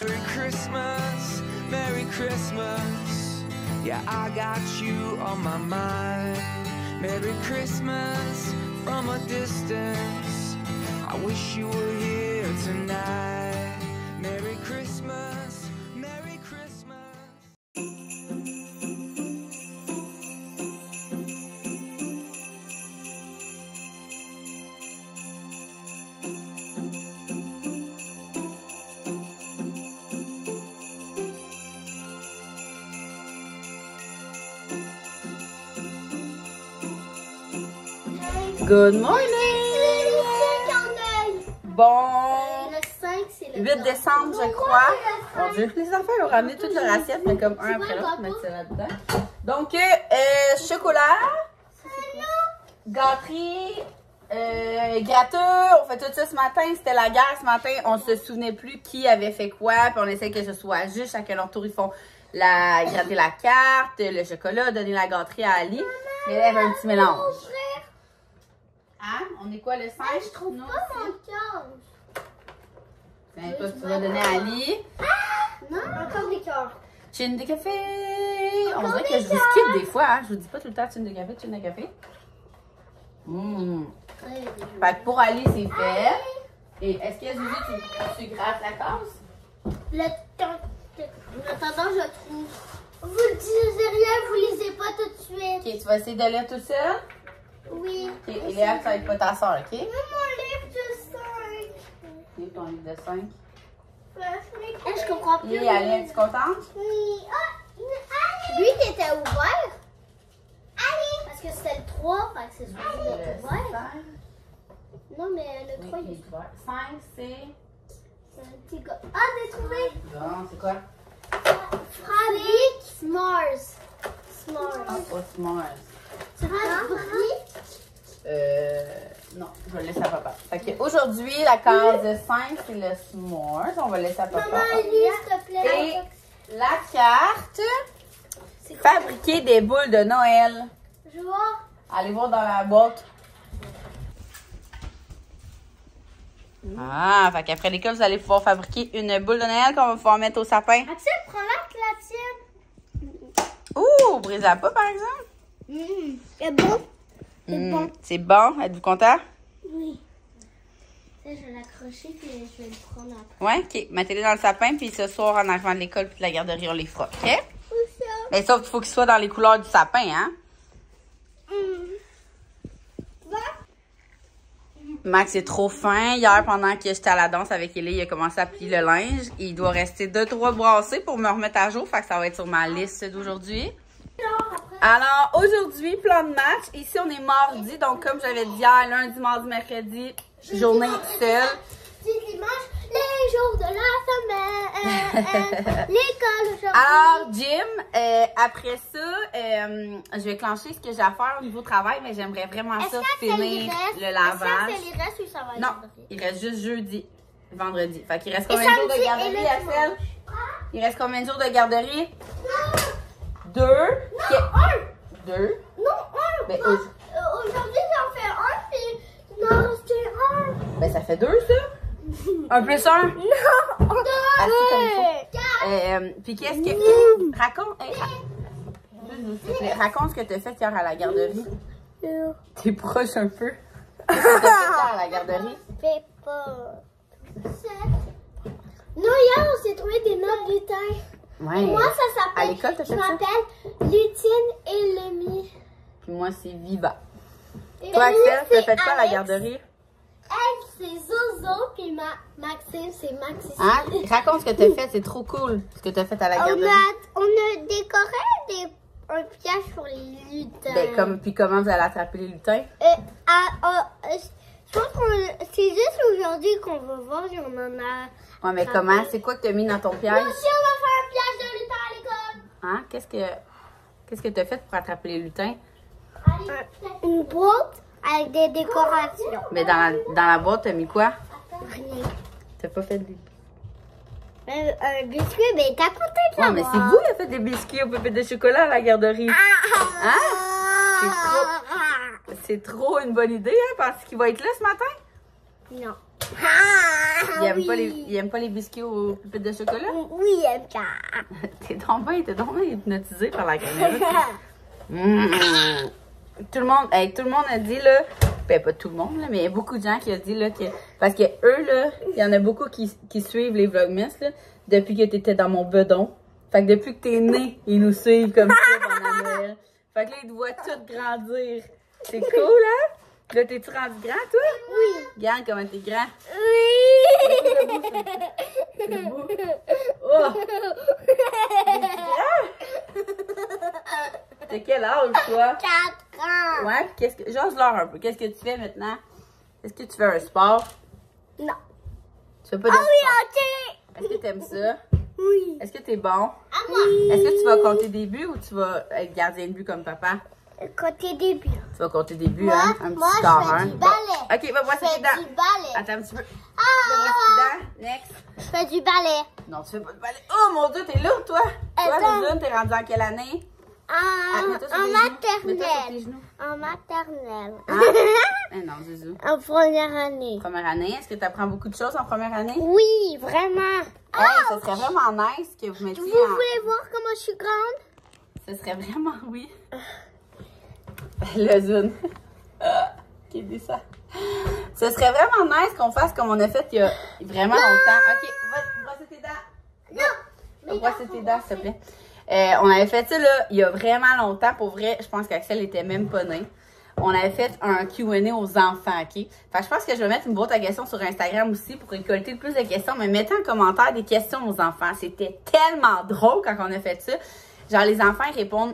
Merry Christmas, Merry Christmas. Yeah, I got you on my mind. Merry Christmas from a distance. I wish you were here tonight. Merry Christmas, Merry Christmas. Good morning! Bon, Le 5, c'est le 8 décembre, je crois. Mon Dieu, les enfants ont ramené toute leur assiette, mais comme un après l'autre, mettre ça là-dedans. Donc, chocolat, gâterie, gratteux, on fait tout ça ce matin. C'était la guerre ce matin, on se souvenait plus qui avait fait quoi, puis on essaie que ce soit juste. Chacun leur tour, ils font gratter la carte, le chocolat, donner la gâterie à Ali. Mais là, il y avait un petit mélange. Hein? On est quoi, le 5? Je trouve pas mon cœur. Ben, toi, tu vas donner à Ali. Non, encore des cœurs. Chine de café. On dirait que je vous skip des fois, hein? Je vous dis pas tout le temps chine de café, chine de café. Fait que pour Ali, c'est fait. Et est-ce que Zuzu, tu grattes la tasse? Le temps. En attendant, je trouve. Vous ne disiez rien, vous lisez pas tout de suite. Ok, tu vas essayer de lire tout seul? Oui. Ok, et Léa, ça va être pas ta soeur, ok? Mais mon livre de 5. Ok, ton livre de 5. Je comprends plus. Et Ali, es-tu contente? Oui. Ah, lui, il était ouvert. Allez. Parce que c'était le 3, fait que c'est supposé d'être ouvert. Non, mais le 3, il est ouvert. 5, c'est... C'est un petit gars. Ah, j'ai trouvé. Non, c'est quoi? Fabrique S'mores. S'mores. Ah, pas S'mores. Fabrique. Non, je vais le laisser à papa. Fait que aujourd'hui, la case 5, c'est le s'mores. On va le laisser à papa. Maman, lis, s'il te plaît. Et la carte, fabriquer des boules de Noël. Je vois. Allez voir dans la boîte. Ah, fait qu'après l'école, vous allez pouvoir fabriquer une boule de Noël qu'on va pouvoir mettre au sapin. Axel, prends-la, la tienne. Ouh, brise-la pas, par exemple. C'est bon. C'est bon. C'est bon. Êtes-vous content? Oui. Ça, je vais l'accrocher puis je vais le prendre après. Ouais, ok. Mettez-les dans le sapin, puis ce soir, en arrivant de l'école puis de la garderie, on les fera, ok? Où ça? Mais sauf qu'il faut qu'ils soient dans les couleurs du sapin, hein? Max est trop fin. Hier, pendant que j'étais à la danse avec Ellie, il a commencé à plier le linge. Il doit rester 2-3 brassées pour me remettre à jour. Fait que ça va être sur ma liste d'aujourd'hui. Alors, aujourd'hui, plan de match. Ici, on est mardi. Donc, comme j'avais dit hier, lundi, mardi, mercredi, journée seule. Dimanche, les jours de la semaine. L'école aujourd'hui. Alors, Jim, après ça, je vais clencher ce que j'ai à faire au niveau travail, mais j'aimerais vraiment ça finir le lavage. Est-ce qu'il reste ou ça va être Non, il reste juste jeudi, vendredi. Fait qu'il reste combien de jours de garderie, Axel? Il reste combien de jours de garderie? 2. Non, 1. 2. Non, 1. Ben, aujourd'hui, j'en fais 1, puis non, c'était 1. Ben, ça fait 2, ça? 1 plus 1? Non, 2. Puis qu'est-ce que... Raconte... Raconte ce que tu as fait hier à la garderie. T'es proche un peu. Qu'est-ce que tu as fait hier à la garderie? Fais pas. Non, hier, on s'est trouvé des notes lutin. Ouais. Moi, ça À s'appelle... l'école, t'as Je fait ça? m'appelle Lutine et Lemmy. Puis moi, c'est Viva. Et Toi, Lemmy, Axel, t'as c'est fait quoi à la Alex. garderie? Elle, c'est Zozo, puis Maxime, c'est Maxime. Hein? Raconte ce que t'as fait, c'est trop cool ce que t'as fait à la garderie. On a décoré un piège pour les lutins. Ben, puis comment vous allez attraper les lutins? Je pense que c'est juste aujourd'hui qu'on va voir si on en a. Ouais, mais comment? C'est quoi que t'as mis dans ton piège? Nous aussi, on va faire un piège de lutin à l'école. Hein? Qu'est-ce que t'as fait pour attraper les lutins? Une boîte avec des décorations. Mais dans la boîte, t'as mis quoi? Rien. T'as pas fait des... Un biscuit, mais t'as compté de Ouais, mais c'est vous qui avez fait des biscuits aux pépites de chocolat à la garderie. Hein? C'est trop une bonne idée, hein? Parce qu'il va être là ce matin. Non. Il aime pas les biscuits aux pépites de chocolat? Oui, il aime ça. T'es donc bien hypnotisé par la caméra. Tout le monde a dit, là, ben pas tout le monde, là, mais il y a beaucoup de gens qui ont dit, là, que, parce que eux, là, il y en a beaucoup qui suivent les Vlogmas, là, depuis que t'étais dans mon bedon. Fait que depuis que t'es né, ils nous suivent comme ça pendant Noël. Fait que là, ils te voient tout grandir. C'est cool, hein? Là, t'es-tu rendu grand, toi? Oui. Regarde comment t'es grand. Oui. Debout. Oh! T'as quel âge, toi? 4 ans. Ouais, puis qu'est-ce que... J'ose-leur un peu. Qu'est-ce que tu fais maintenant? Est-ce que tu fais un sport? Non. Tu fais pas de Ah sport? oui, ok. Est-ce que t'aimes ça? Oui. Est-ce que t'es bon? Oui. Est-ce que tu vas compter des buts ou tu vas être gardien de but comme papa? Côté début. Tu vas compter des buts, Moi, hein? Un moi, petit je score, fais hein? du ballet. Bon. OK, va voir Je tes fais dents. du ballet. Attends un petit peu. Ah. Va voir tes dents. Next. Je fais du ballet. Non, tu fais pas de ballet. Oh mon Dieu, t'es lourd, toi. Toi, Attends. Zuzune, t'es rendu en quelle année? Mets-toi sur tes genoux. Mets-toi sur tes maternelle. genoux. En maternelle. Eh non, Zuzou. En première année. Première année, est-ce que tu apprends beaucoup de choses en première année? Oui, vraiment. Hey, ce serait vraiment nice que vous mettiez Vous voulez voir comment je suis grande? Ce serait vraiment, oui. Le Zune. Qui dit ça? Ce serait vraiment nice qu'on fasse comme on a fait il y a vraiment longtemps. OK, va brosser tes dents. Non. Va brosser tes dents, s'il te plaît. On avait fait ça, là, il y a vraiment longtemps. Pour vrai, je pense qu'Axel était même pas né. On avait fait un Q&A aux enfants, OK? Fait que je pense que je vais mettre une boîte à questions sur Instagram aussi pour récolter le plus de questions. Mais mettez en commentaire des questions aux enfants. C'était tellement drôle quand on a fait ça. Genre, les enfants, ils répondent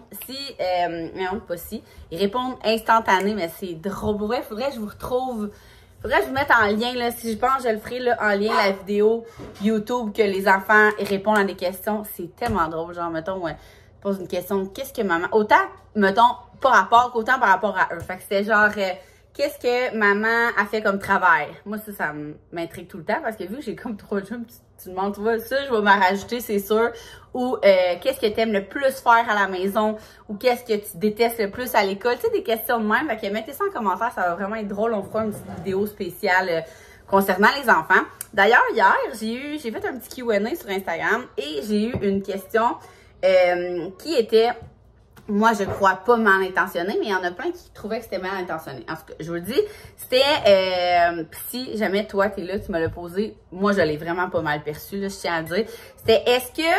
non, pas si. Ils répondent instantané, mais c'est drôle. Pour vrai, faudrait que je vous retrouve. Faudrait que je vous mette en lien, là. Si je pense, je le ferai, là, en lien, la vidéo YouTube que les enfants répondent à des questions. C'est tellement drôle. Genre, mettons, pose une question. Qu'est-ce que maman... Autant, mettons, pas rapport qu'autant par rapport à eux. Fait que c'était genre... qu'est-ce que maman a fait comme travail? Moi, ça m'intrigue tout le temps parce que vu que j'ai comme 3 jeux, tu demandes, tu vois, ça, je vais m'en rajouter, c'est sûr. Ou qu'est-ce que tu aimes le plus faire à la maison? Ou qu'est-ce que tu détestes le plus à l'école? Tu sais, des questions de même. Fait que mettez ça en commentaire, ça va vraiment être drôle. On fera une petite vidéo spéciale concernant les enfants. D'ailleurs, hier, j'ai fait un petit Q&A sur Instagram et j'ai eu une question qui était... Moi, je crois pas mal intentionné, mais il y en a plein qui trouvaient que c'était mal intentionné. En tout cas, je vous le dis, c'était, si jamais toi, t'es là, tu me l'as posé, moi, je l'ai vraiment pas mal perçu, là, je tiens à le dire. C'était, est-ce que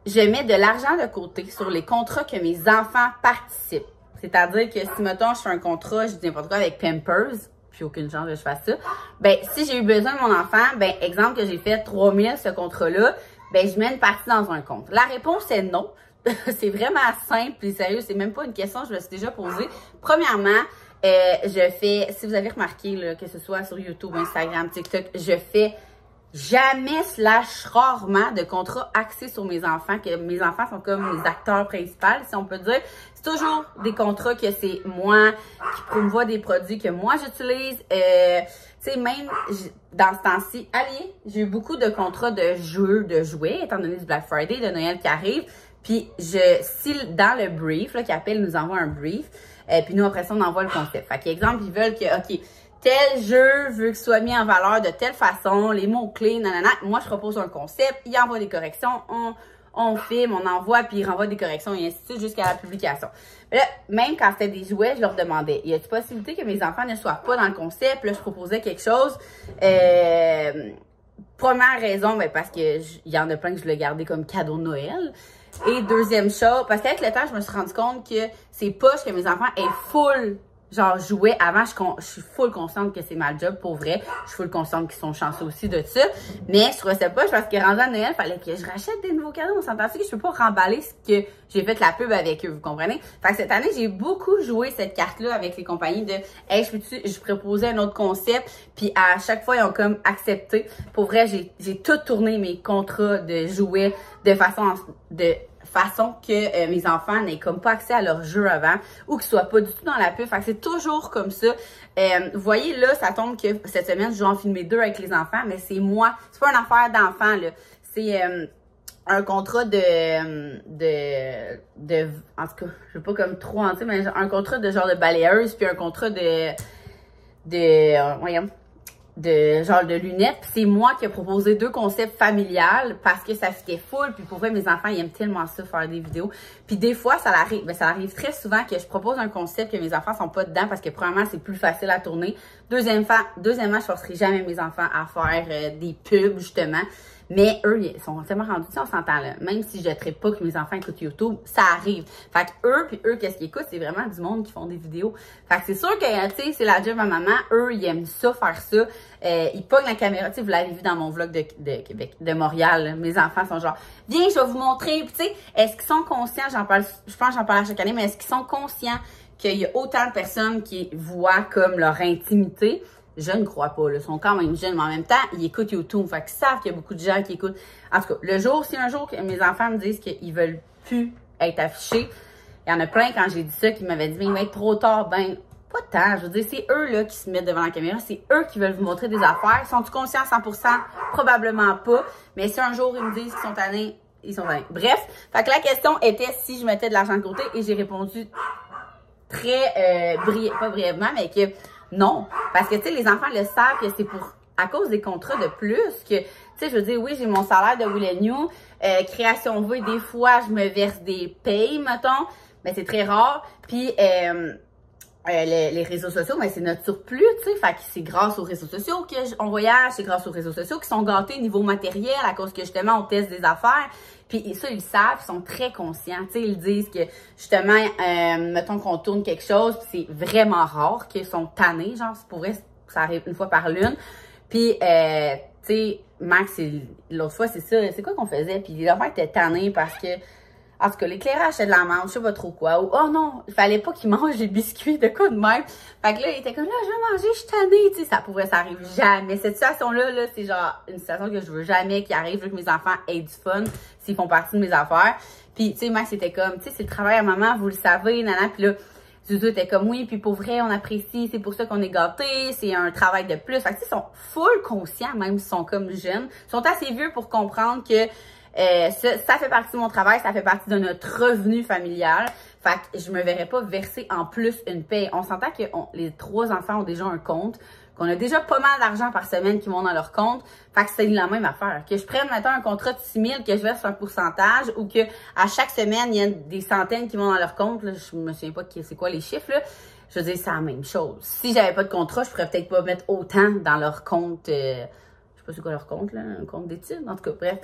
je mets de l'argent de côté sur les contrats que mes enfants participent? C'est-à-dire que si, mettons, je fais un contrat, je dis n'importe quoi avec Pampers, puis aucune chance que je fasse ça, ben, si j'ai eu besoin de mon enfant, ben, exemple que j'ai fait 3000 ce contrat-là, ben, je mets une partie dans un compte. La réponse est non. C'est vraiment simple et sérieux, c'est même pas une question que je me suis déjà posée. Premièrement, je fais, si vous avez remarqué, là, que ce soit sur YouTube, Instagram, TikTok, je fais jamais / rarement de contrats axés sur mes enfants, que mes enfants sont comme les acteurs principaux, si on peut dire. C'est toujours des contrats que c'est moi qui promouvois des produits que moi j'utilise. Tu sais, même dans ce temps-ci, allez, j'ai eu beaucoup de contrats de jeux, de jouets, étant donné du Black Friday, de Noël qui arrive. Puis, si dans le brief, là, qui appelle, nous envoie un brief, puis nous, après ça, on envoie le concept. Fait qu'exemple, ils veulent que, OK, tel jeu veut qu'il soit mis en valeur de telle façon, les mots-clés, nanana. Moi, je propose un concept, ils envoient des corrections, on filme, on envoie, puis ils renvoient des corrections, et ainsi de suite, jusqu'à la publication. Mais là, même quand c'était des jouets, je leur demandais, y a-t-il possibilité que mes enfants ne soient pas dans le concept? Là, je proposais quelque chose. Première raison, ben, parce que il y en a plein que je voulais garder comme cadeau de Noël. Et deuxième chose, parce qu'avec le temps, je me suis rendu compte que c'est poche que mes enfants aient full, genre, jouer. Avant, je suis full consciente que c'est ma job, pour vrai. Je suis full consciente qu'ils sont chanceux aussi de ça. Mais je trouvais ça poche parce que rendu à Noël, il fallait que je rachète des nouveaux cadeaux. On s'entend que je peux pas remballer ce que j'ai fait la pub avec eux, vous comprenez? Fait que cette année, j'ai beaucoup joué cette carte-là avec les compagnies de « Hey, je proposais un autre concept. » Puis à chaque fois, ils ont comme accepté. Pour vrai, j'ai tout tourné mes contrats de jouets de façon que mes enfants n'aient comme pas accès à leurs jeux avant ou qu'ils soient pas du tout dans la pub. Fait que c'est toujours comme ça. Vous voyez là, ça tombe que cette semaine, je vais en filmer 2 avec les enfants, mais c'est moi. C'est pas une affaire d'enfant, là. C'est un contrat de en tout cas, je sais pas comme trop en mais un contrat de genre de balayeuse, puis un contrat voyons, de lunettes. Puis c'est moi qui ai proposé 2 concepts familiales parce que ça fitait full. Puis pour vrai, mes enfants, ils aiment tellement ça, faire des vidéos. Puis des fois, ça arrive très souvent que je propose un concept que mes enfants sont pas dedans parce que premièrement, c'est plus facile à tourner. Deuxièmement, je forcerai jamais mes enfants à faire des pubs, justement. Mais eux, ils sont tellement rendus, on s'entend là. Même si je ne traite pas que mes enfants écoutent YouTube, ça arrive. Fait que eux, qu'est-ce qu'ils écoutent? C'est vraiment du monde qui font des vidéos. Fait que c'est sûr que, tu sais, c'est la job à maman. Eux, ils aiment ça, faire ça. Ils pognent la caméra. Tu sais, vous l'avez vu dans mon vlog de Québec, de Montréal. Là. Mes enfants sont genre, viens, je vais vous montrer. Puis, tu sais, est-ce qu'ils sont conscients? Je pense que j'en parle à chaque année, mais est-ce qu'ils sont conscients qu'il y a autant de personnes qui voient comme leur intimité? Je ne crois pas, là. Ils sont quand même jeunes, mais en même temps, ils écoutent YouTube. Fait qu'ils savent qu'il y a beaucoup de gens qui écoutent. En tout cas, si un jour mes enfants me disent qu'ils veulent plus être affichés, il y en a plein quand j'ai dit ça qui m'avaient dit, mais il va être trop tard. Ben, pas tant. Je veux dire, c'est eux, là, qui se mettent devant la caméra. C'est eux qui veulent vous montrer des affaires. Sont-ils conscients à 100%? Probablement pas. Mais si un jour ils me disent qu'ils sont tannés, ils sont tannés. Bref. Fait que la question était si je mettais de l'argent de côté et j'ai répondu très, pas brièvement, mais que non, parce que, tu sais, les enfants le savent que c'est à cause des contrats de plus que, tu sais, je veux dire, oui, j'ai mon salaire de Will & You, Création V, des fois, je me verse des payes, mettons, mais c'est très rare, puis les réseaux sociaux, mais c'est notre surplus, tu sais, fait que c'est grâce aux réseaux sociaux qu'on voyage, c'est grâce aux réseaux sociaux qui sont gâtés niveau matériel à cause que, justement, on teste des affaires. Puis ça, ils le savent, ils sont très conscients. Tu sais, ils disent que, justement, mettons qu'on tourne quelque chose, puis c'est vraiment rare qu'ils sont tannés. Genre, pour vrai, ça arrive une fois par lune. Puis, tu sais, Max, l'autre fois, c'est ça. C'est quoi qu'on faisait? Puis les enfants étaient tannés parce que, en tout cas, l'éclairage, c'est de la menthe, je sais pas trop quoi. Ou, oh non, il fallait pas qu'ils mangent des biscuits de quoi de même. Fait que là, il était comme, là, je vais manger, je suis tannée. Tu sais, ça arrive jamais. Cette situation-là, là, c'est genre une situation que je veux jamais qu'il arrive. Je veux que mes enfants aient du fun s'ils font partie de mes affaires. Puis, tu sais, Max était comme, tu sais, c'est le travail à maman, vous le savez, nana. Puis là, Zouzou était comme, oui, puis pour vrai, on apprécie, c'est pour ça qu'on est gâtés, c'est un travail de plus. Fait que, tu sais, ils sont full conscients, même s'ils sont comme jeunes. Ils sont assez vieux pour comprendre que ça fait partie de mon travail, ça fait partie de notre revenu familial. Fait que je me verrais pas verser en plus une paye. On s'entend que les 3 enfants ont déjà un compte, qu'on a déjà pas mal d'argent par semaine qui vont dans leur compte. Fait que c'est la même affaire. Que je prenne, maintenant un contrat de 6 000, que je verse un pourcentage, ou que à chaque semaine, il y a des centaines qui vont dans leur compte. Là, je me souviens pas c'est quoi les chiffres, là. Je veux dire, c'est la même chose. Si j'avais pas de contrat, je pourrais peut-être pas mettre autant dans leur compte. Je sais pas c'est quoi leur compte, là, un compte d'études, en tout cas, bref.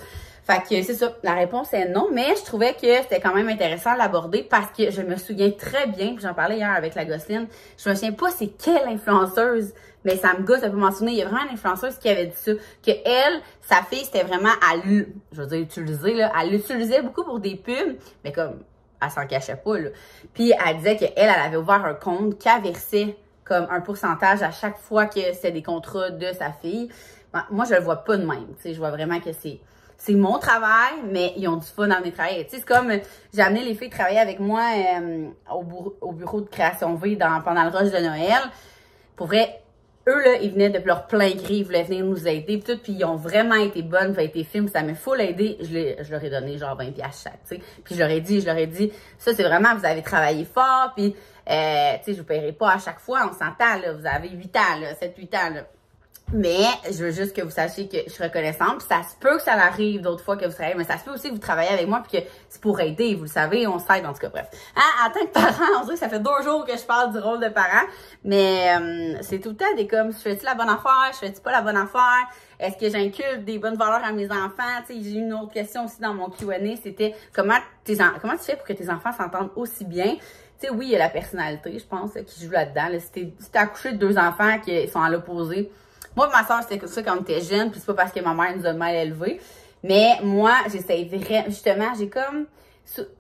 Fait que c'est ça, la réponse est non, mais je trouvais que c'était quand même intéressant à l'aborder parce que je me souviens très bien, puis j'en parlais hier avec la gosseline, je me souviens pas c'est quelle influenceuse, mais ça me gosse de pas m'en souvenir, il y a vraiment une influenceuse qui avait dit ça, que elle, sa fille, c'était vraiment je veux dire utiliser, là, elle l'utilisait beaucoup pour des pubs, mais comme, elle s'en cachait pas, là. Puis elle disait qu'elle avait ouvert un compte qu'elle versait comme un pourcentage à chaque fois que c'était des contrats de sa fille. Moi, je le vois pas de même. Tu sais, je vois vraiment que c'est mon travail, mais ils ont du fun dans mes travails. Tu sais, c'est comme, j'ai amené les filles travailler avec moi au bureau de Création V pendant le rush de Noël. Pour vrai, eux, là, ils venaient de leur plein gré, ils voulaient venir nous aider, puis tout, puis ils ont vraiment été bonnes, ça a été film, ça m'a full aidé. Je leur ai donné genre 20$ chaque, tu sais. Puis je leur ai dit, ça, c'est vraiment, vous avez travaillé fort, puis, tu sais, je vous paierai pas à chaque fois, on s'entend, là, vous avez 8 ans, là, 7-8 ans, là. Mais je veux juste que vous sachiez que je suis reconnaissante. Puis ça se peut que ça arrive d'autres fois que vous travaillez, mais ça se peut aussi que vous travaillez avec moi puis que c'est pour aider, vous le savez, on s'aide en tout cas, bref. En tant que parent, on dirait que ça fait 2 jours que je parle du rôle de parent, mais c'est tout le temps des comme, je fais-tu la bonne affaire, je fais-tu pas la bonne affaire, est-ce que j'inculque des bonnes valeurs à mes enfants? Tu sais, j'ai eu une autre question aussi dans mon Q&A, c'était comment tu fais pour que tes enfants s'entendent aussi bien? Tu sais, oui, il y a la personnalité, je pense, qui joue là-dedans. Là, si t'es accouché de 2 enfants qui sont à l'opposé, moi, ma soeur, c'était ça quand on était jeune, puis c'est pas parce que ma mère nous a mal élevés. Mais moi, j'essaie vraiment, justement, j'ai comme...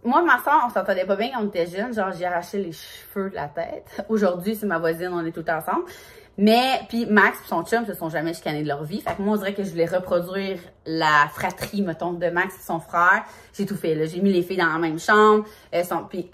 Moi, ma soeur, on s'entendait pas bien quand on était jeune. Genre, j'ai arraché les cheveux de la tête. Aujourd'hui, c'est ma voisine, on est tout ensemble. Mais, puis Max et son chum se sont jamais chicanés de leur vie. Fait que moi, on dirait que je voulais reproduire la fratrie, mettons, de Max et son frère. J'ai tout fait, là. J'ai mis les filles dans la même chambre. Puis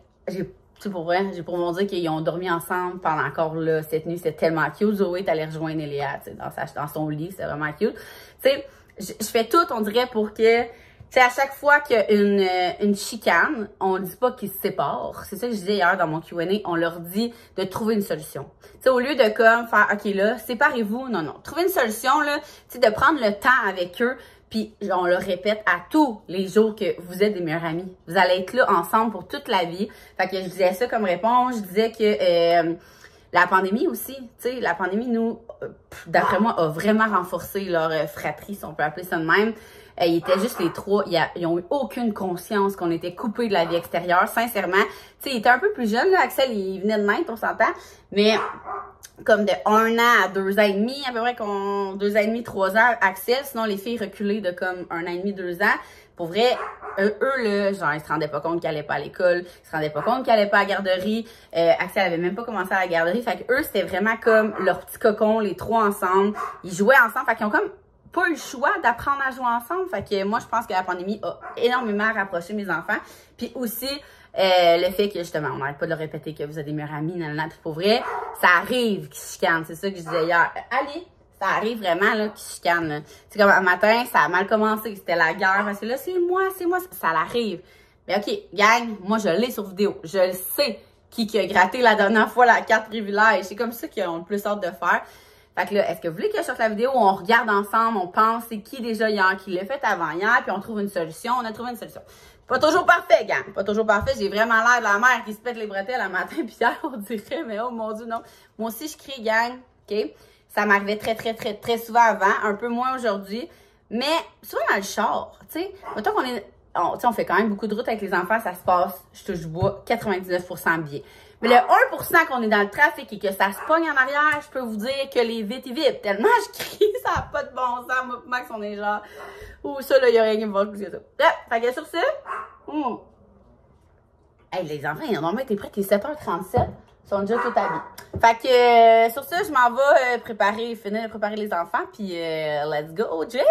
c'est pour vrai, j'ai pour vous dire qu'ils ont dormi ensemble pendant encore là, cette nuit, c'était tellement cute. Zoé est allée rejoindre Eléa, tu sais, dans son lit, c'était vraiment cute. Tu sais, je fais tout, on dirait, pour que sais, à chaque fois qu'il y a une chicane, on dit pas qu'ils se séparent. C'est ça que je disais hier dans mon Q&A. On leur dit de trouver une solution. Tu sais, au lieu de comme faire, OK, là, séparez-vous. Non, non. Trouver une solution, là, tu sais, de prendre le temps avec eux. Puis, on le répète à tous les jours que vous êtes des meilleurs amis. Vous allez être là ensemble pour toute la vie. Fait que je disais ça comme réponse. Je disais que la pandémie aussi, tu sais, la pandémie, nous, d'après moi, a vraiment renforcé leur fratrie, si on peut appeler ça de même. Ils étaient juste les trois, ils ont eu aucune conscience qu'on était coupés de la vie extérieure, sincèrement. Tu sais, il était un peu plus jeune, là, Axel, il venait de naître, on s'entend, mais comme de 1 an à 2 ans et demi, à peu près, 2 ans et demi, 3 ans, Axel, sinon les filles reculées de comme 1 an et demi, 2 ans. Pour vrai, eux, là, genre, ils se rendaient pas compte qu'ils allaient pas à l'école, ils se rendaient pas compte qu'ils allaient pas à la garderie. Axel avait même pas commencé à la garderie. Fait que eux, c'était vraiment comme leur petit cocon, les trois ensemble. Ils jouaient ensemble. Fait qu'ils ont comme pas eu le choix d'apprendre à jouer ensemble. Fait que moi, je pense que la pandémie a énormément rapproché mes enfants. Puis aussi, le fait que, justement, on n'arrête pas de le répéter que vous êtes des meilleurs amis, nanana, pour vrai, ça arrive qu'ils se chicanent. C'est ça que je disais hier. Allez! Ça arrive vraiment, là, qu'ils se chicanent, c'est comme un matin, ça a mal commencé, c'était la guerre, parce que là, c'est moi, ça l'arrive. Mais OK, gang, moi, je l'ai sur vidéo. Je le sais qui a gratté la dernière fois la carte privilège. C'est comme ça qu'ils ont le plus hâte de faire. Fait que là, est-ce que vous voulez que je sorte la vidéo où on regarde ensemble, on pense c'est qui déjà hier, qui l'a fait avant hier, puis on trouve une solution, on a trouvé une solution. Pas toujours parfait, gang. Pas toujours parfait. J'ai vraiment l'air de la mère qui se pète les bretelles le matin, puis hier, on dirait, mais oh mon Dieu, non. Moi aussi, je crie, gang, OK? Ça m'arrivait très souvent avant, un peu moins aujourd'hui, mais souvent dans le char, tu sais. Mettons qu'on on fait quand même beaucoup de routes avec les enfants, ça se passe, je touche du bois, 99% bien. Mais le 1% qu'on est dans le trafic et que ça se pogne en arrière, je peux vous dire que les vite, ils vite. Tellement je crie, ça n'a pas de bon sens. Moi, Max, on est genre, ouh, ça, là, il n'y a rien qui me va plus que ça. Fait que sur ça, hey, les enfants, ils ont normalement été prêts, il est 7h37. Ils sont déjà tout habillés. Fait que sur ça, je m'en vais finir de préparer les enfants. Puis let's go, Jay!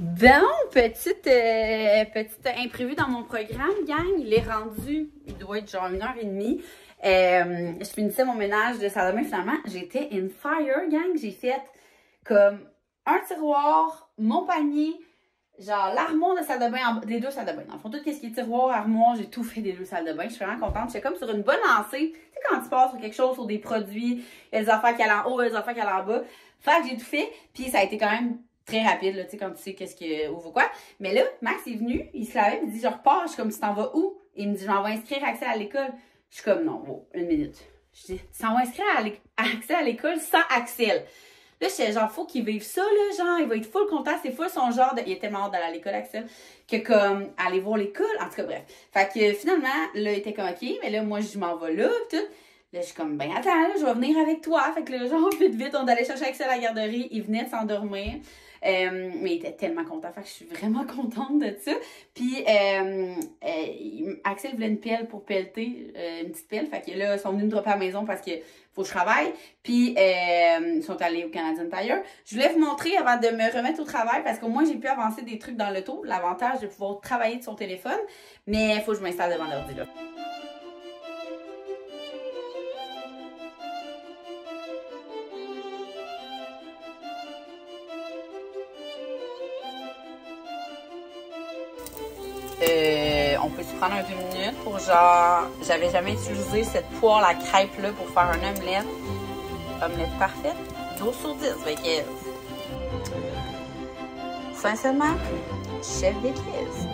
Bon, petite imprévue dans mon programme, gang. Il est rendu, il doit être genre 1h30. Je finissais mon ménage de salle de bain finalement. J'étais in fire, gang. J'ai fait comme un tiroir, mon panier, genre l'armoire de salle de bain, des 2 salles de bain. Dans le fond, tout ce qui est tiroir, armoire, j'ai tout fait des 2 salles de bain. Je suis vraiment contente. J'étais comme sur une bonne lancée. Tu sais, quand tu passes sur quelque chose, sur des produits, il y a des affaires qui allent en haut, il y a des affaires qui allent en bas. Fait que j'ai tout fait. Puis ça a été quand même très rapide, là, tu sais, quand tu sais qu'est-ce que, ou quoi. Mais là, Max est venu, il se lavait, il me dit, je repars. Je suis comme, tu t'en vas où? Il me dit, je m'en vais inscrire Axel à l'école. Je suis comme, non, oh, 1 minute. Je dis, tu t'en vas inscrire Axel à l'école sans Axel. Là, j'étais genre, faut qu'il vive ça, là, genre, il va être full content, c'est full son genre de... Il était tellement hâte d'aller à l'école, Axel, que comme, aller voir l'école, en tout cas, bref. Fait que finalement, là, il était comme, ok, mais là, moi, je m'en vais là, pis tout. Là, je suis comme, ben attends, là, je vais venir avec toi. Fait que là, genre, vite, on allait chercher Axel à la garderie, il venait de s'endormir. Mais il était tellement content, fait que je suis vraiment contente de ça. Puis Axel voulait une pelle pour pelleter, une petite pelle. Fait que là, ils sont venus me dropper à la maison parce que faut que je travaille. Puis ils sont allés au Canadian Tire. Je voulais vous montrer avant de me remettre au travail parce qu'au moins j'ai pu avancer des trucs dans l'auto. L'avantage de pouvoir travailler de son téléphone. Mais il faut que je m'installe devant l'ordi là. On peut se prendre un 2 minutes pour genre... J'avais jamais utilisé cette poêle à crêpes là pour faire un omelette. Omelette parfaite. 12 sur 10. Fait que... Sincèrement, chef d'église.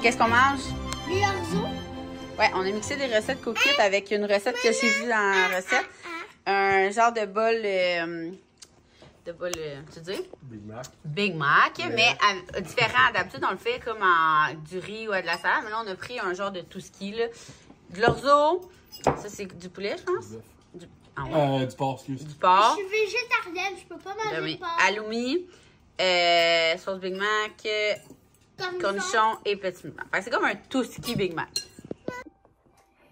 Qu'est-ce qu'on mange? Des orzo. Ouais, on a mixé des recettes cookit avec une recette que j'ai vue dans la recette. Un genre de bol... tu dis? Big Mac. Big Mac, mais différent. D'habitude, on le fait comme en du riz ou de la salade. Mais là, on a pris un genre de tout ski, là. De l'orzo. Ça, c'est du poulet, je pense? Du ouais. Du porc, excuse. Du porc. Je suis végétarienne, je peux pas manger de porc. Halloumi, sauce Big Mac, cornichons et petit Big Mac. C'est comme un tout ski Big Mac.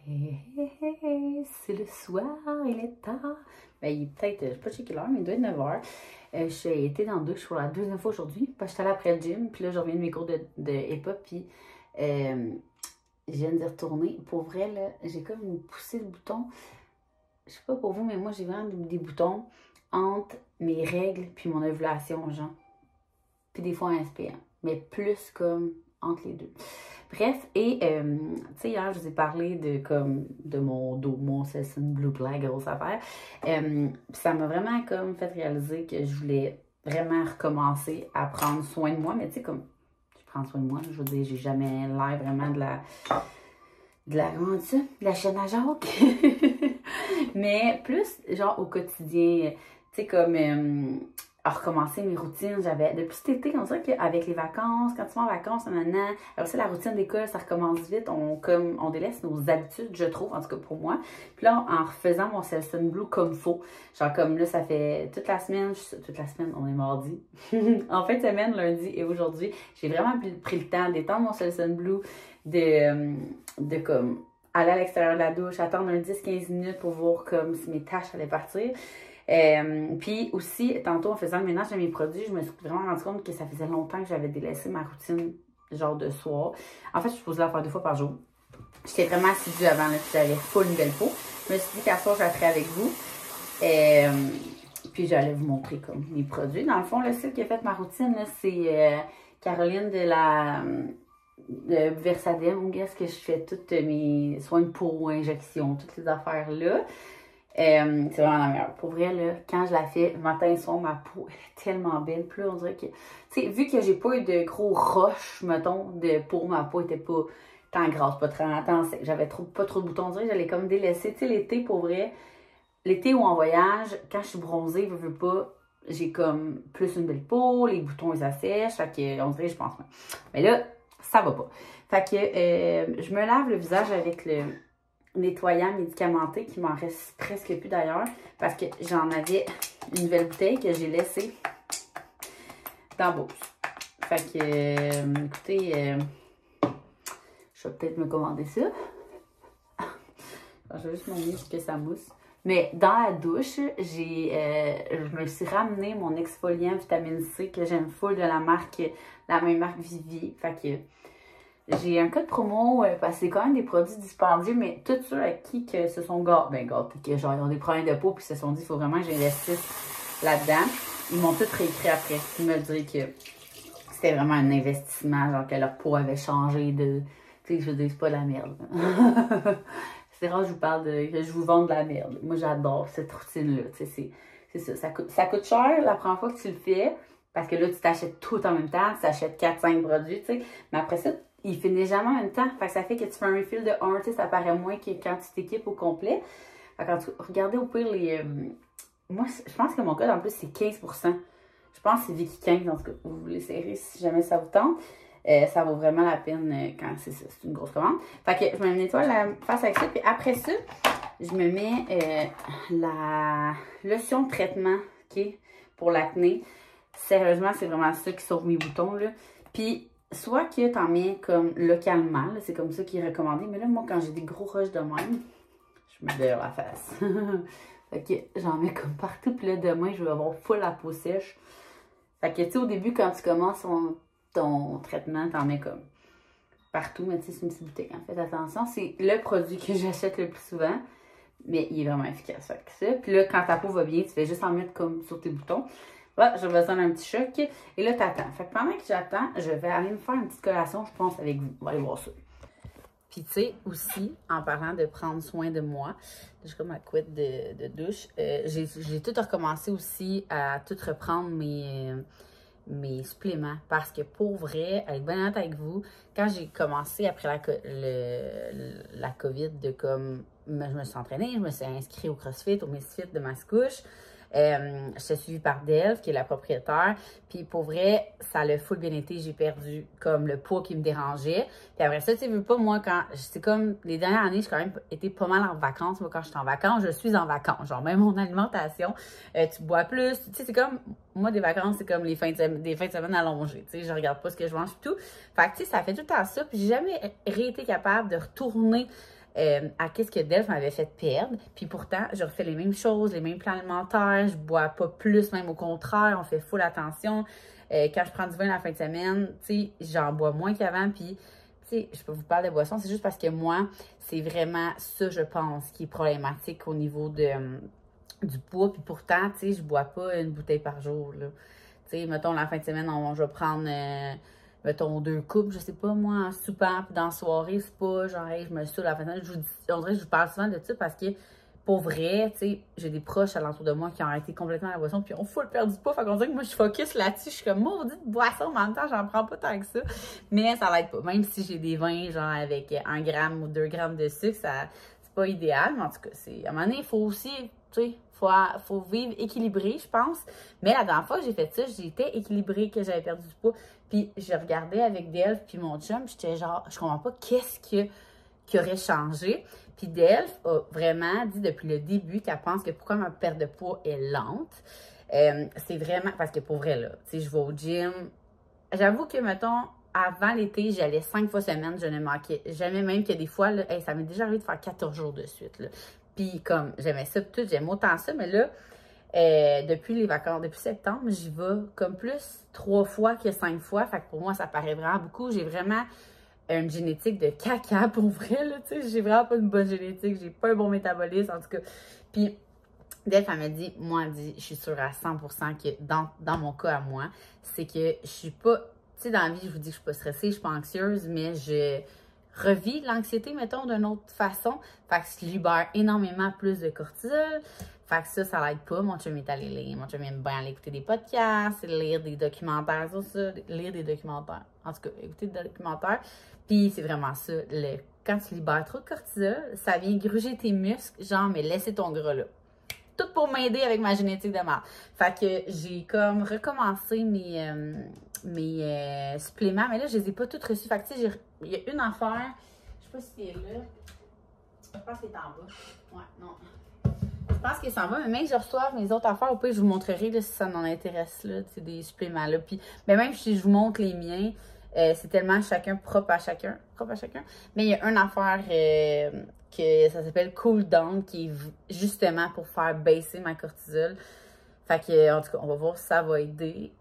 C'est le soir, il est tard. Ben, il est peut-être, je sais pas quelle heure, mais il doit être 9h. J'ai été dans le douche pour la 2e fois aujourd'hui. Parce que j'étais allée après le gym, puis là, je reviens de mes cours de hip-hop, puis je viens d'y retourner. Pour vrai, là, j'ai comme poussé le bouton. Je sais pas pour vous, mais moi, j'ai vraiment des boutons entre mes règles puis mon ovulation, genre. Puis des fois un SPM. Mais plus comme entre les deux. Bref, et tu sais, hier, je vous ai parlé de mon dos, mon Selsun Blue, la grosse affaire. Ça m'a vraiment comme fait réaliser que je voulais vraiment recommencer à prendre soin de moi. Mais tu sais, comme je prends soin de moi, je veux dire, j'ai jamais l'air vraiment de la comment on dit ça? De la chaîne à Jacques. Mais plus, genre, au quotidien, tu sais, comme à recommencer mes routines. Depuis cet été, on dirait qu'avec les vacances, quand tu vas en vacances, maintenant, alors ça, la routine d'école, ça recommence vite. On délaisse nos habitudes, je trouve, en tout cas pour moi. Puis là, en refaisant mon Selsun Blue comme faut, genre comme là, ça fait toute la semaine, on est mardi. En fin de semaine, lundi et aujourd'hui, j'ai vraiment pris le temps d'étendre mon Selsun Blue, de comme aller à l'extérieur de la douche, attendre un 10-15 minutes pour voir comme si mes tâches allaient partir. Puis aussi, tantôt en faisant le ménage de mes produits, je me suis vraiment rendu compte que ça faisait longtemps que j'avais délaissé ma routine genre de soir. En fait, je suis supposée la faire 2 fois par jour. J'étais vraiment assidue avant, là, puis j'avais full nouvelle peau. Je me suis dit qu'à soir, je la ferais avec vous. Puis j'allais vous montrer comme mes produits. Dans le fond, le site qui a fait ma routine, c'est Caroline de Versadem, où est-ce que je fais tous mes soins de peau, injections, toutes ces affaires-là. C'est vraiment la meilleure. Pour vrai, là, quand je la fais matin et soir, ma peau est tellement belle. Puis là, on dirait que, tu sais, vu que j'ai pas eu de gros rush, mettons, de peau, ma peau était pas tant grasse, pas tant sec. J'avais pas trop de boutons, on dirait que j'allais comme délaisser. Tu sais, l'été, pour vrai, l'été ou en voyage, quand je suis bronzée, je veux pas, j'ai comme plus une belle peau, les boutons, ils assèchent, fait que, on dirait, je pense. Mais là, ça va pas. Fait que, je me lave le visage avec le nettoyant médicamenté, qui m'en reste presque plus d'ailleurs, parce que j'en avais une nouvelle bouteille que j'ai laissée dans Beauce. Fait que, écoutez, je vais peut-être me commander ça. Je vais juste m'enlever que ça mousse. Mais dans la douche, je me suis ramené mon exfoliant vitamine C que j'aime full de la même marque Vivi. Fait que j'ai un code promo parce que c'est quand même des produits dispendieux, mais tous ceux à qui que se sont gâtés, que genre ils ont des problèmes de peau puis se sont dit il faut vraiment que j'investisse là-dedans. Ils m'ont tous réécrit après. Ils me disaient que c'était vraiment un investissement, genre que leur peau avait changé de. Tu sais, je veux dire, c'est pas de la merde. C'est rare que je vous parle que je vous vende de la merde. Moi, j'adore cette routine-là. Tu sais, c'est ça. Ça coûte cher la première fois que tu le fais. Parce que là, tu t'achètes tout en même temps. Tu t'achètes 4-5 produits, tu sais. Mais après ça, ils finissent jamais en même temps. Fait que ça fait que tu fais un refill de 1, tu sais, ça paraît moins que quand tu t'équipes au complet. Fait que regardez au pire les. Moi, je pense que mon code en plus, c'est 15%. Je pense que c'est Vicky 15, en tout cas. Vous l'essayerez si jamais ça vous tente. Ça vaut vraiment la peine quand c'est ça, c'est une grosse commande. Fait que je me nettoie la face avec ça. Puis après ça, je me mets la lotion de traitement, OK, pour l'acné. Sérieusement, c'est vraiment ça qui sauve mes boutons, là. Puis, soit que t'en mets comme localement, c'est comme ça qui est recommandé. Mais là, moi, quand j'ai des gros rushs de même, je me mets la face. Fait que j'en mets comme partout. Puis là, demain, je vais avoir full la peau sèche. Fait que, tu sais, au début, quand tu commences ton traitement, t'en mets comme partout, mais tu sais, c'est une petite bouteille, en fait, attention, c'est le produit que j'achète le plus souvent, mais il est vraiment efficace, fait que ça. Puis là, quand ta peau va bien, tu fais juste en mettre comme sur tes boutons. Là, j'ai besoin d'un petit choc, et là, t'attends. Fait que pendant que j'attends, je vais aller me faire une petite collation, je pense, avec vous. On va aller voir ça. Puis, tu sais, aussi, en parlant de prendre soin de moi, j'ai comme ma couette de douche, j'ai tout recommencé aussi à tout reprendre mes suppléments. Parce que pour vrai, avec bien honnête avec vous, quand j'ai commencé après la COVID, je me suis entraînée, je me suis inscrite au CrossFit, au Misfit de Mascouche. Je suis suivie par Delph, qui est la propriétaire. Puis pour vrai, ça l'a full bien été. J'ai perdu comme le poids qui me dérangeait. Puis après ça, tu sais, veux pas, moi, c'est comme les dernières années, j'ai quand même été pas mal en vacances. Moi, quand je suis en vacances, je suis en vacances. Genre, même mon alimentation, tu bois plus. Tu sais, c'est comme, moi, des vacances, c'est comme des fins de semaine allongées. Tu sais, je regarde pas ce que je mange et tout. Fait que, tu sais, ça fait tout le temps ça. Puis j'ai jamais été capable de retourner à qu'est-ce que Delph m'avait fait perdre. Puis pourtant, je refais les mêmes choses, les mêmes plans alimentaires, je bois pas plus, même au contraire, on fait full attention. Quand je prends du vin la fin de semaine, tu sais, j'en bois moins qu'avant. Puis, tu sais, je peux vous parler de boissons, c'est juste parce que moi, c'est vraiment ça, je pense, qui est problématique au niveau du poids. Puis pourtant, tu sais, je bois pas une bouteille par jour, là. Tu sais, mettons, la fin de semaine, je vais prendre... mettons 2 coupes, je sais pas, moi, en soupant, puis dans la soirée, c'est pas genre, hey, je me saoule à la fin de semaine. On dirait que je vous parle souvent de ça parce que, pour vrai, tu sais, j'ai des proches alentour de moi qui ont arrêté complètement la boisson, puis ont full perdu du poids. Fait qu'on dirait que moi, je focus là-dessus. Je suis comme, maudite boisson, mais en même temps, j'en prends pas tant que ça. Mais ça l'aide pas. Même si j'ai des vins, genre, avec 1 gramme ou 2 grammes de sucre, c'est pas idéal. Mais en tout cas, à un moment donné, il faut aussi, tu sais, faut vivre équilibré, je pense. Mais la dernière fois que j'ai fait ça, j'étais équilibrée, que j'avais perdu du poids. Puis je regardais avec Delph puis mon chum, j'étais genre, je comprends pas qu'est-ce qui aurait changé. Puis Delph a vraiment dit depuis le début qu'elle pense que pourquoi ma perte de poids est lente. C'est vraiment, parce que pour vrai, là, tu sais, je vais au gym. J'avoue que, mettons, avant l'été, j'allais 5 fois semaine, je ne manquais jamais, même que des fois, là, ça m'est déjà arrivé de faire 14 jours de suite, là. Puis comme, j'aimais ça tout, j'aime autant ça, mais là, depuis les vacances, depuis septembre, j'y vais comme plus 3 fois que 5 fois. Fait que pour moi, ça paraît vraiment beaucoup. J'ai vraiment une génétique de caca, pour vrai, là, tu sais. J'ai vraiment pas une bonne génétique, j'ai pas un bon métabolisme, en tout cas. Puis, Delph, elle m'a dit, moi, elle dit, je suis sûre à 100% que dans mon cas à moi, c'est que je suis pas, tu sais, dans la vie, je vous dis que je suis pas stressée, je suis pas anxieuse, mais je revis l'anxiété, mettons, d'une autre façon. Fait que je libère énormément plus de cortisol. Fait que ça l'aide pas. Mon chum est allé lire. Mon chum aime bien aller écouter des podcasts, lire des documentaires sur ça. Lire des documentaires. En tout cas, écouter des documentaires. Puis c'est vraiment ça. Quand tu libères trop de cortisol, ça vient gruger tes muscles. Genre, mais laisser ton gras là. Tout pour m'aider avec ma génétique de marde. Fait que j'ai comme recommencé mes suppléments. Mais là, je les ai pas toutes reçus. Fait que tu sais, il y a une affaire. Je sais pas si c'est là. Je pense qu'il est en bas. Ouais, non. Je pense qu'il s'en va, mais même si je reçois mes autres affaires, au pire, je vous montrerai là, si ça m'en intéresse, là, des suppléments là. Puis, mais même si je vous montre les miens, c'est tellement chacun propre à chacun. Mais il y a une affaire que ça s'appelle Cool Down, qui est justement pour faire baisser ma cortisol. Fait que, en tout cas, on va voir si ça va aider.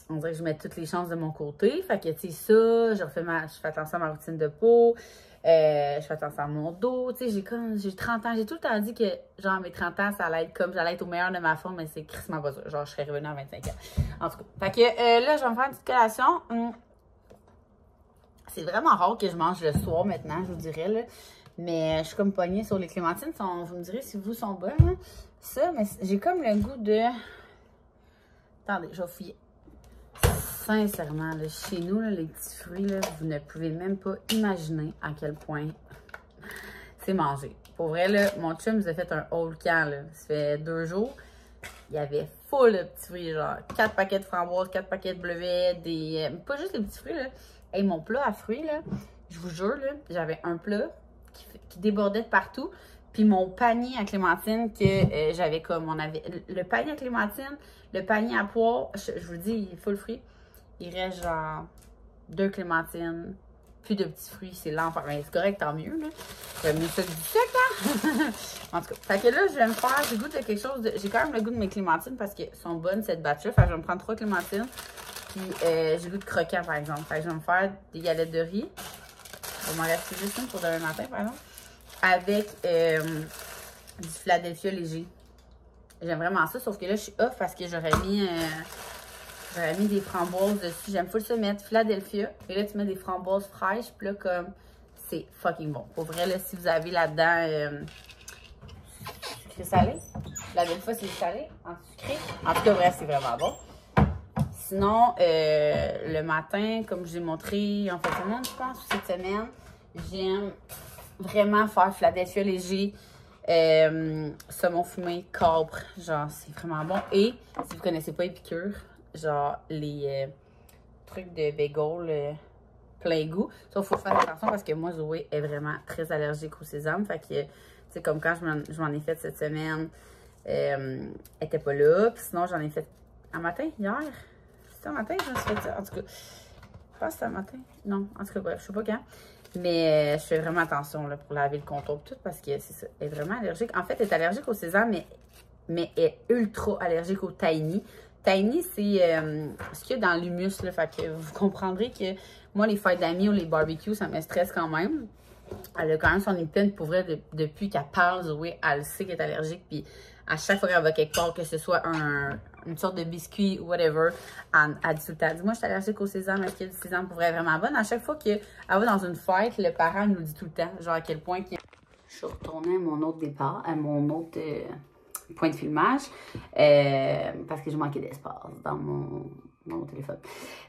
On dirait que je mets toutes les chances de mon côté. Fait que, tu sais, ça, je fais attention à ma routine de peau. Je fais attention à mon dos. Tu sais, j'ai 30 ans. J'ai tout le temps dit que, genre, mes 30 ans, ça allait être comme j'allais être au meilleur de ma forme, mais c'est crissement pas ça. Genre, je serais revenue à 25 ans. En tout cas. Fait que, là, je vais me faire une petite collation. C'est vraiment rare que je mange le soir maintenant, je vous dirais, là. Mais je suis comme pognée sur les clémentines. Vous me direz si vous sont bonnes. Hein? Ça, mais j'ai comme le goût de... Attendez, je vais fouiller. Sincèrement, là, chez nous, là, les petits fruits, là, vous ne pouvez même pas imaginer à quel point c'est mangé. Pour vrai, là, mon chum nous a fait un haul camp, là. Ça fait 2 jours. Il y avait full de petits fruits, genre 4 paquets de framboises, 4 paquets de bleuets, pas juste les petits fruits, là. Et mon plat à fruits, là, je vous jure, là, j'avais un plat qui débordait de partout. Puis mon panier à clémentine que j'avais comme, on avait le panier à clémentine, le panier à poire, je vous dis, il est full fruit. Il reste genre 2 clémentines, plus de petits fruits, c'est l'enfer. Mais c'est correct, tant mieux, là. Je vais mettre ça du sucre, là. En tout cas, fait que là, je vais me faire, j'ai goût de quelque chose de... J'ai quand même le goût de mes clémentines parce qu'elles sont bonnes, cette batch-là. Fait que je vais me prendre 3 clémentines. Puis j'ai le goût de croquant, par exemple. Fait que je vais me faire des galettes de riz. Je vais m'en rester juste une pour demain matin, par exemple. Avec du Philadelphia léger. J'aime vraiment ça, sauf que là, je suis off parce que j'aurais mis des framboises dessus. J'aime full ça mettre Philadelphia. Et là, tu mets des framboises fraîches. Puis là, comme, c'est fucking bon. Pour vrai, là, si vous avez là-dedans sucré salé. Philadelphia, c'est salé en sucré. En tout cas, bref, c'est vraiment bon. Sinon, le matin, comme j'ai montré en fin de semaine, je pense, ou cette semaine, j'aime vraiment faire Philadelphia léger, saumon fumé, capre, genre c'est vraiment bon. Et si vous connaissez pas Épicure, genre les trucs de bagel plein goût, ça faut faire attention parce que moi Zoé est vraiment très allergique au sésame, fait que tu sais comme quand je m'en ai fait cette semaine, elle était pas là, puis sinon j'en ai fait un matin hier, c'était un matin que je me suis fait ça, en tout cas, je pense que c'était un matin, non, en tout cas bref, je sais pas quand. Mais je fais vraiment attention là, pour laver le contour tout parce que c'est ça. Elle est vraiment allergique. En fait, elle est allergique au sésame, mais elle est ultra allergique au tahini. Tahini, c'est ce qu'il y a dans l'humus. Fait que vous comprendrez que moi, les fêtes d'amis ou les barbecues, ça me stresse quand même. Elle a quand même son épine pour vrai depuis qu'elle parle, Zoé, elle sait qu'elle est allergique. Puis à chaque fois qu'elle va quelque part, que ce soit une sorte de biscuit ou whatever, elle dit tout le temps, dis-moi, je suis allergique au sésame, est-ce qu'il y a du sésame pour vrai vraiment bonne? À chaque fois qu'elle va dans une fête, le parent nous le dit tout le temps, genre à quel point qu'il... Je suis retournée à mon autre départ, à mon autre point de filmage, parce que je manquais d'espace dans mon téléphone.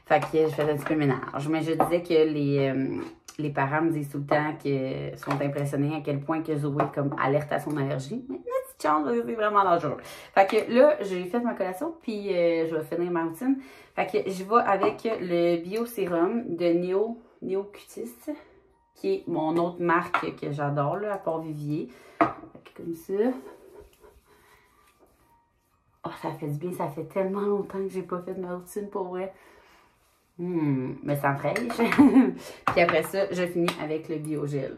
Fait que je faisais un petit peu le ménage. Mais je disais que les parents me disent tout le temps qu'ils sont impressionnés à quel point que Zoé est comme alerte à son allergie. Mais petite chance, c'est vraiment dangereux. Fait que là, j'ai fait ma collation, puis je vais finir ma routine. Fait que je vais avec le Bio Sérum de Neocutis, qui est mon autre marque que j'adore, là, à Port-Vivier. Comme ça. Oh, ça fait du bien, ça fait tellement longtemps que j'ai pas fait ma routine pour vrai. Mais ça me fraîche. Puis après ça, je finis avec le Biogel.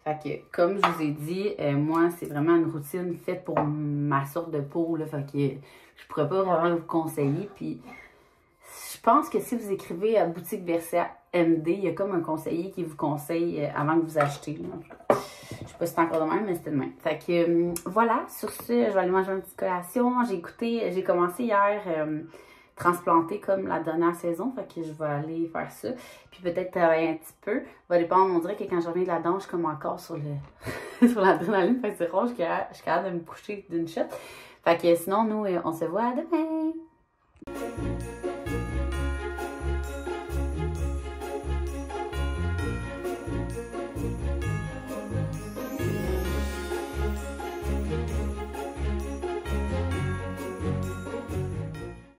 Fait que, comme je vous ai dit, moi, c'est vraiment une routine faite pour ma sorte de peau, là. Fait que je pourrais pas vraiment vous conseiller. Puis, je pense que si vous écrivez à Boutique Versa MD, il y a comme un conseiller qui vous conseille avant que vous achetez, là. Je sais pas si c'est encore de même, mais c'était de même. Fait que voilà, sur ce, je vais aller manger une petite collation. J'ai commencé hier transplanter comme la dernière saison. Fait que je vais aller faire ça. Puis peut-être travailler un petit peu. Va dépendre, on dirait que quand je reviens de la danse, je suis comme encore sur le sur l'adrénaline. Fait que c'est rare, je suis capable de me coucher d'une shot. Fait que sinon, nous, on se voit demain.